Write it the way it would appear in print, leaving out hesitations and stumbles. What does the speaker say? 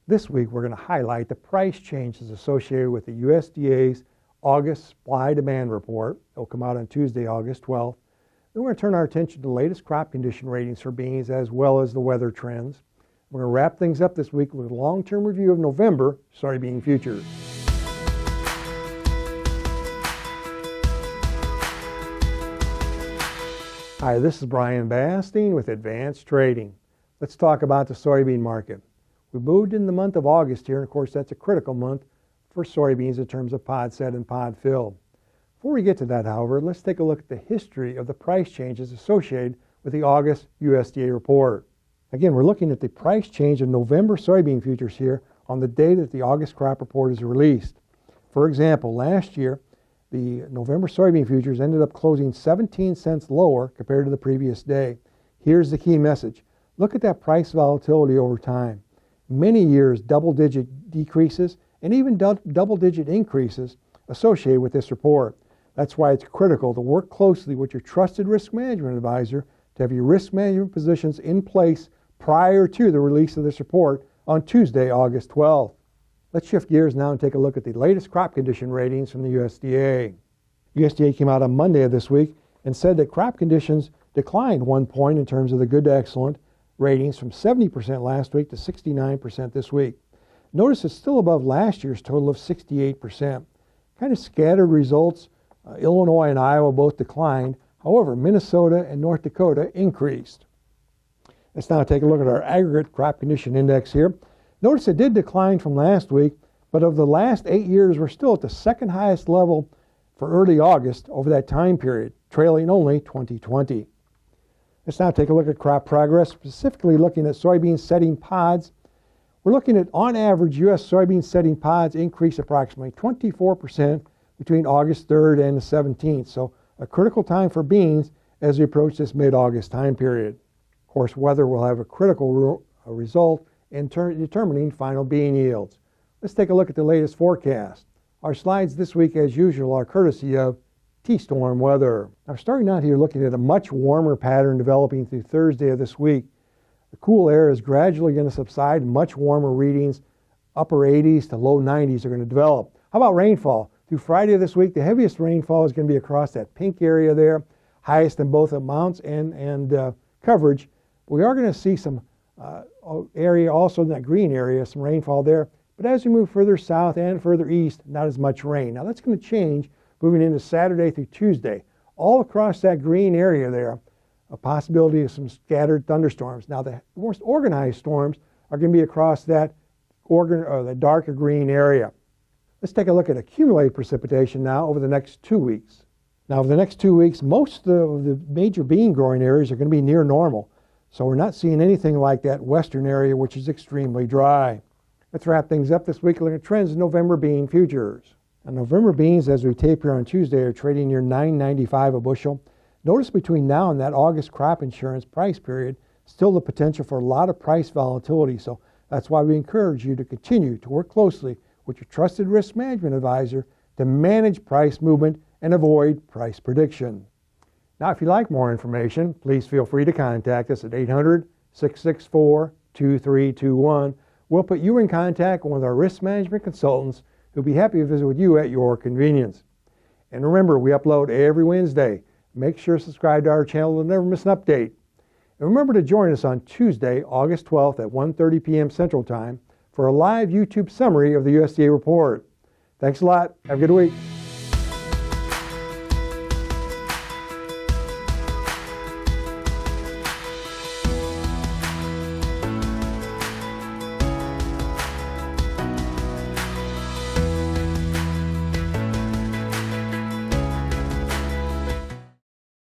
This week we're going to highlight the price changes associated with the USDA's August supply-demand report. It will come out on Tuesday, August 12th. Then we're going to turn our attention to the latest crop condition ratings for beans as well as the weather trends. We're going to wrap things up this week with a long-term review of November soybean futures. Hi, this is Brian Bastine with Advanced Trading. Let's talk about the soybean market. We moved in the month of August here, and of course that's a critical month for soybeans in terms of pod set and pod fill. Before we get to that, however, let's take a look at the history of the price changes associated with the August USDA report. Again, we're looking at the price change of November soybean futures here on the day that the August crop report is released. For example, last year, the November soybean futures ended up closing 17 cents lower compared to the previous day. Here's the key message. Look at that price volatility over time. Many years, double-digit decreases and even double-digit increases associated with this report. That's why it's critical to work closely with your trusted risk management advisor to have your risk management positions in place prior to the release of this report on Tuesday, August 12th. Let's shift gears now and take a look at the latest crop condition ratings from the USDA. USDA came out on Monday of this week and said that crop conditions declined 1 point in terms of the good to excellent ratings from 70% last week to 69% this week. Notice it's still above last year's total of 68%. Kind of scattered results. Illinois and Iowa both declined. However, Minnesota and North Dakota increased. Let's now take a look at our aggregate crop condition index here. Notice it did decline from last week, but of the last 8 years, we're still at the second highest level for early August over that time period, trailing only 2020. Let's now take a look at crop progress, specifically looking at soybean setting pods. We're looking at, on average, U.S. soybean setting pods increase approximately 24% between August 3rd and the 17th. So a critical time for beans as we approach this mid-August time period. Of course, weather will have a critical result in determining final bean yields. Let's take a look at the latest forecast. Our slides this week, as usual, are courtesy of T-Storm Weather. Now, starting out here looking at a much warmer pattern developing through Thursday of this week. The cool air is gradually going to subside. Much warmer readings, upper 80s to low 90s are going to develop. How about rainfall? Through Friday of this week, the heaviest rainfall is going to be across that pink area there, highest in both amounts and coverage. We are going to see some area also in that green area, some rainfall there. But as we move further south and further east, not as much rain. Now that's going to change moving into Saturday through Tuesday. All across that green area there, a possibility of some scattered thunderstorms. Now the most organized storms are going to be across that the darker green area. Let's take a look at accumulated precipitation now over the next 2 weeks. Now over the next 2 weeks, most of the major bean growing areas are going to be near normal. So we're not seeing anything like that western area, which is extremely dry. Let's wrap things up this week looking at trends in November bean futures. Now, November beans, as we tape here on Tuesday, are trading near $9.95 a bushel. Notice between now and that August crop insurance price period, still the potential for a lot of price volatility. So that's why we encourage you to continue to work closely with your trusted risk management advisor to manage price movement and avoid price prediction. Now, if you'd like more information, please feel free to contact us at 800-664-2321. We'll put you in contact with our risk management consultants who'll be happy to visit with you at your convenience. And remember, we upload every Wednesday. Make sure to subscribe to our channel to never miss an update. And remember to join us on Tuesday, August 12th at 1:30 p.m. Central Time for a live YouTube summary of the USDA report. Thanks a lot. Have a good week.